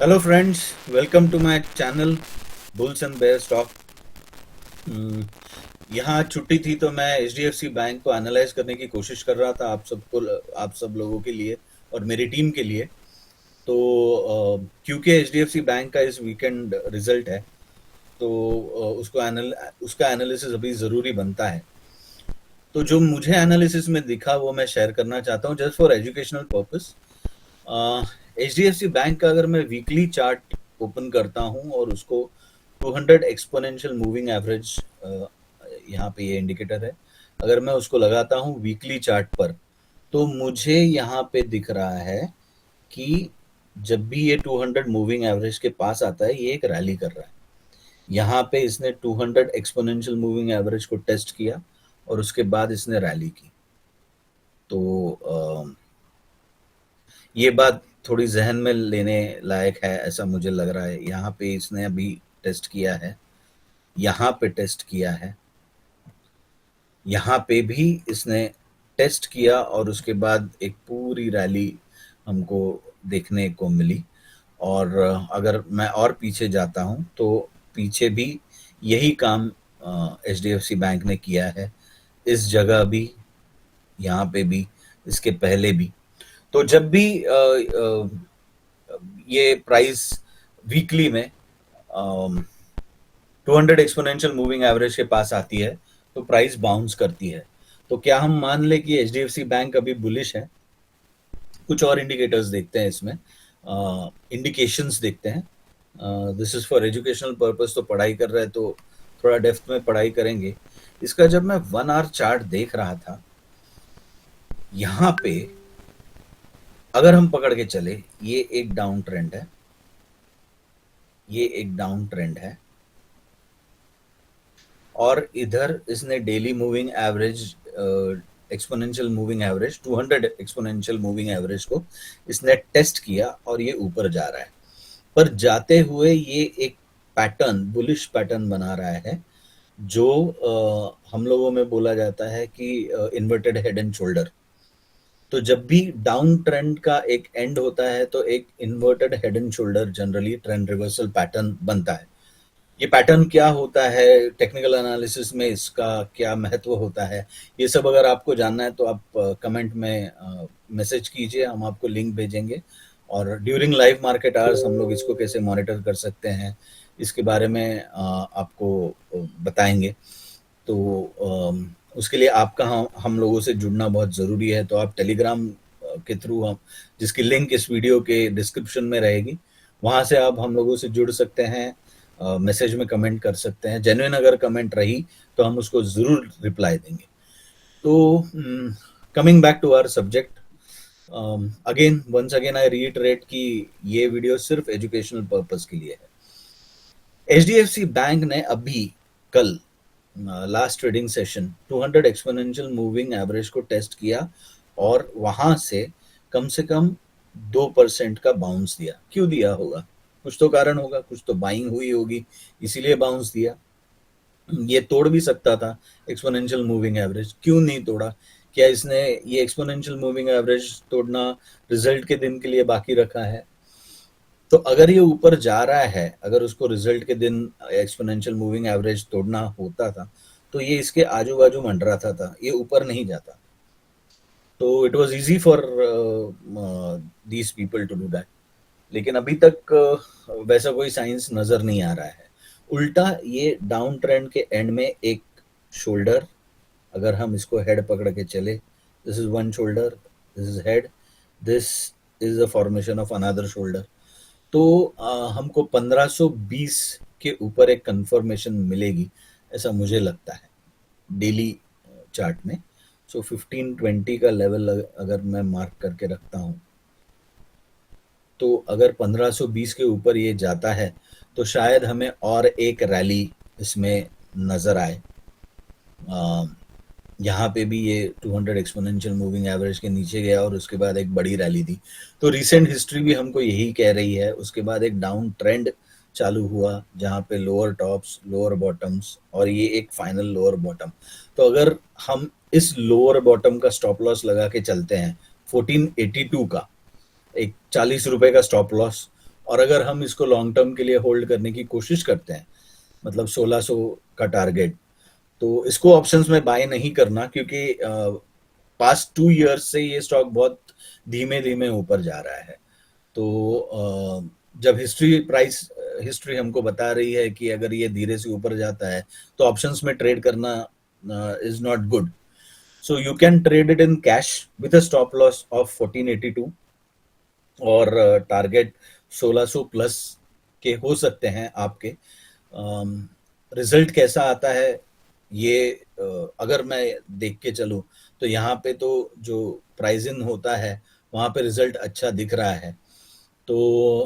Hello friends, welcome to my channel Bulls and Bears Talk. यहाँ छुट्टी थी तो मैं एचडीएफसी बैंक को एनालाइज करने की कोशिश कर रहा था आप सब लोगों के लिए और मेरी टीम के लिए। तो क्योंकि एचडीएफसी बैंक का इस वीकेंड रिजल्ट है तो उसका एनालिसिस अभी ज़रूरी बनता है। तो जो मुझे एनालिसिस में दिखा वो मैं शेयर करना चाहता हूँ just for educational purpose. HDFC bank का अगर मैं वीकली चार्ट ओपन करता हूँ और उसको 200 एक्सपोनेंशियल मूविंग एवरेज, यहाँ पे ये इंडिकेटर है, अगर मैं उसको लगाता हूँ वीकली चार्ट पर, तो मुझे यहाँ पे दिख रहा है कि जब भी ये 200 मूविंग एवरेज के पास आता है ये एक रैली कर रहा है। यहाँ पे इसने 200 एक्सपोनेंशियल मूविंग एवरेज को टेस्ट किया और उसके बाद इसने रैली की। तो ये बात थोड़ी जहन में लेने लायक है, ऐसा मुझे लग रहा है। यहाँ पे इसने अभी टेस्ट किया है, यहाँ पे टेस्ट किया है, यहाँ पे भी इसने टेस्ट किया और उसके बाद एक पूरी रैली हमको देखने को मिली। और अगर मैं और पीछे जाता हूँ तो पीछे भी यही काम H D F C bank ने किया है, इस जगह भी, यहाँ पे भी, इसके पहले भी। तो जब भी ये प्राइस वीकली में 200 एक्सपोनेंशियल मूविंग एवरेज के पास आती है तो प्राइस बाउंस करती है। तो क्या हम मान लें कि H D F C bank अभी बुलिश है? कुछ और इंडिकेटर्स देखते हैं इसमें, इंडिकेशंस देखते हैं। This is for educational purpose, तो पढ़ाई कर रहे हैं तो थोड़ा डेप्थ में पढ़ाई करेंगे। इसका जब मैं 1 आवर चार्ट देख रहा था, यहाँ पे अगर हम पकड़ के चले, ये एक डाउन ट्रेंड है, ये एक डाउन ट्रेंड है, और इधर इसने daily moving average, exponential moving average, 200 exponential moving average को इसने टेस्ट किया और ये ऊपर जा रहा है। पर जाते हुए ये एक पैटर्न, बुलिश पैटर्न बना रहा है, जो हम लोगों में बोला जाता है कि इन्वर्टेड हेड एंड शोल्डर। तो जब भी डाउन ट्रेंड का एक एंड होता है तो एक inverted head and shoulder generally trend reversal pattern बनता है। ये पैटर्न क्या होता है, टेक्निकल एनालिसिस में इसका क्या महत्व होता है, ये सब अगर आपको जानना है तो आप कमेंट में मैसेज कीजिए, हम आपको लिंक भेजेंगे। और ड्यूरिंग लाइव मार्केट आवर्स हम लोग इसको कैसे मॉनिटर कर सकते हैं इसके बारे में आपको बताएंगे। तो उसके लिए आपका हम लोगों से जुड़ना बहुत ज़रूरी है। तो आप टेलीग्राम के थ्रू, हम जिसकी लिंक इस वीडियो के डिस्क्रिप्शन में रहेगी, वहाँ से आप हम लोगों से जुड़ सकते हैं, मैसेज में कमेंट कर सकते हैं। जेन्युइन अगर कमेंट रही तो हम उसको ज़रूर रिप्लाई देंगे। तो coming back to our subject, again once again I reiterate कि ये वीडियो सिर्फ एजुकेशनल पर्पस के लिए है। H D F C bank ने अभी कल last trading session 200 exponential moving average को टेस्ट किया और वहां से कम 2% का बाउंस दिया। क्यों दिया होगा? कुछ तो कारण होगा, कुछ तो बाइंग हुई होगी, इसीलिए बाउंस दिया। ये तोड़ भी सकता था एक्सपोनेंशियल मूविंग एवरेज, क्यों नहीं तोड़ा? क्या इसने ये एक्सपोनेंशियल मूविंग एवरेज तोड़ना रिजल्ट के दिन के लिए बाकी रखा है? तो अगर ये ऊपर जा रहा है, अगर उसको रिजल्ट के दिन एक्सपोनेंशियल मूविंग एवरेज तोड़ना होता था तो ये इसके आजू बाजू मंडराता था, ये ऊपर नहीं जाता। तो it was easy for these people to do that. लेकिन अभी तक वैसा कोई साइंस नजर नहीं आ रहा है। उल्टा ये डाउन ट्रेंड के एंड में एक शोल्डर, अगर हम इसको हेड पकड़ के चले, this is one shoulder, this is head, this is the formation of another shoulder. तो हमको 1520 के ऊपर एक कंफर्मेशन मिलेगी, ऐसा मुझे लगता है डेली चार्ट में। सो 1520 का लेवल अगर मैं मार्क करके रखता हूँ, तो अगर 1520 के ऊपर ये जाता है तो शायद हमें और एक रैली इसमें नज़र आए। यहाँ पे भी ये 200 एक्सपोनेंशियल मूविंग एवरेज के नीचे गया और उसके बाद एक बड़ी रैली दी। तो रिसेंट हिस्ट्री भी हमको यही कह रही है। उसके बाद एक डाउन ट्रेंड चालू हुआ जहाँ पे लोअर टॉप्स, लोअर बॉटम्स, और ये एक फाइनल लोअर बॉटम। तो अगर हम इस लोअर बॉटम का स्टॉप लॉस लगा के चलते हैं 1482 का, एक 40 रुपए का स्टॉप लॉस, और अगर हम इसको लॉन्ग टर्म के लिए होल्ड करने की कोशिश करते हैं, मतलब 1600 का टारगेट, तो इसको ऑप्शंस में बाय नहीं करना, क्योंकि पास्ट 2 ईयर्स से ये स्टॉक बहुत धीमे धीमे ऊपर जा रहा है। तो जब हिस्ट्री हमको बता रही है कि अगर ये धीरे से ऊपर जाता है तो ऑप्शंस में ट्रेड करना is not good. So you can trade it in cash with a stop loss of 1482 और टारगेट 1600 प्लस के हो सकते हैं आपके। रिजल्ट कैसा आता है ये अगर मैं देख के चलूं तो यहाँ पे तो जो प्राइस इन होता है वहाँ पे रिजल्ट अच्छा दिख रहा है। तो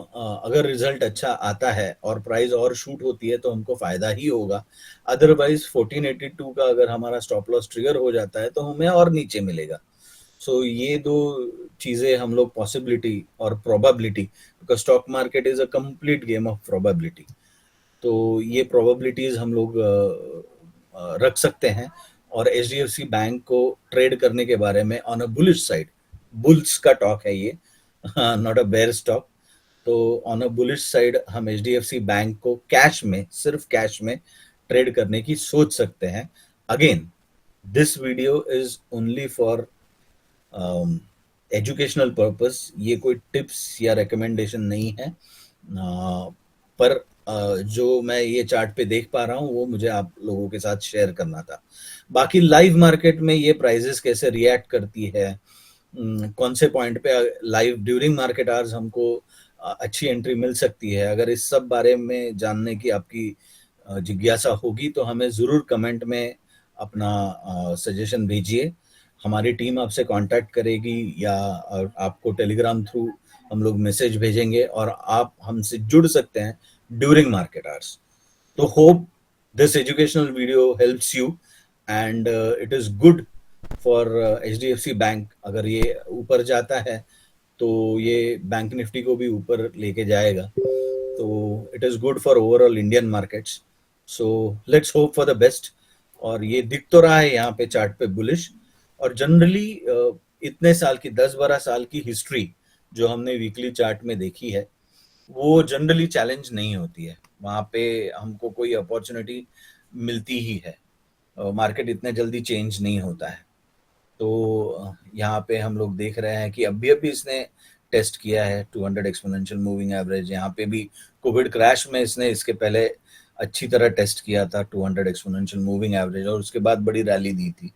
अगर रिजल्ट अच्छा आता है और प्राइस और शूट होती है तो हमको फायदा ही होगा। अदरवाइज 1482 का अगर हमारा स्टॉप लॉस ट्रिगर हो जाता है तो हमें और नीचे मिलेगा। सो ये दो चीजें हम लोग पॉसिबिलिटी और probability, because stock market is a complete game of probability, तो ये प्रोबेबिलिटीज हम लोग रख सकते हैं। और एचडीएफसी बैंक को ट्रेड करने के बारे में on a bullish side, bulls का टॉक है ये, नॉट अ बेयर स्टॉक, तो ऑन अ बुलिश साइड हम एचडीएफसी बैंक को कैश में, सिर्फ कैश में ट्रेड करने की सोच सकते हैं। Again this video is only for educational purpose, ये कोई टिप्स या रिकमेंडेशन नहीं है। पर जो मैं ये चार्ट पे देख पा रहा हूँ वो मुझे आप लोगों के साथ शेयर करना था। बाकी लाइव मार्केट में ये प्राइजेस कैसे रिएक्ट करती है, कौन से पॉइंट पे लाइव ड्यूरिंग मार्केट आवर्स हमको अच्छी एंट्री मिल सकती है, अगर इस सब बारे में जानने की आपकी जिज्ञासा होगी तो हमें ज़रूर कमेंट में अपना सजेशन भेजिए। हमारी टीम आपसे कांटेक्ट करेगी या आपको टेलीग्राम थ्रू हम लोग मैसेज भेजेंगे और आप हमसे जुड़ सकते हैं ड्यूरिंग मार्केट आवर्स। तो hope this educational video helps you and it is good for HDFC bank. अगर ये ऊपर जाता है तो ये बैंक निफ्टी को भी ऊपर लेके जाएगा, तो it is good for overall Indian markets. So let's hope for the best. और ये दिख तो रहा है यहाँ पे चार्ट पे बुलिश, और जनरली इतने साल की 10-12 साल की हिस्ट्री जो हमने वीकली चार्ट में देखी है वो जनरली चैलेंज नहीं होती है, वहाँ पे हमको कोई अपॉर्चुनिटी मिलती ही है, मार्केट इतने जल्दी चेंज नहीं होता है। तो यहाँ पे हम लोग देख रहे हैं कि अभी अभी इसने टेस्ट किया है 200 एक्सपोनेंशियल मूविंग एवरेज। यहाँ पे भी कोविड क्रैश में इसने इसके पहले अच्छी तरह टेस्ट किया था 200 एक्सपोनेंशियल मूविंग एवरेज और उसके बाद बड़ी रैली दी थी।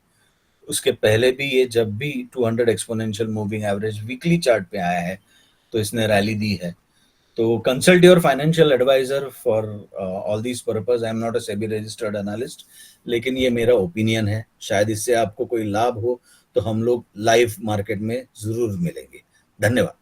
उसके पहले भी ये जब भी 200 exponential moving average weekly chart पे आया है तो इसने रैली दी है। तो consult your financial adviser for all these purpose. I am not a SEBI registered analyst, लेकिन ये मेरा ओपिनियन है, शायद इससे आपको कोई लाभ हो। तो हम लोग लाइव मार्केट में जरूर मिलेंगे। धन्यवाद।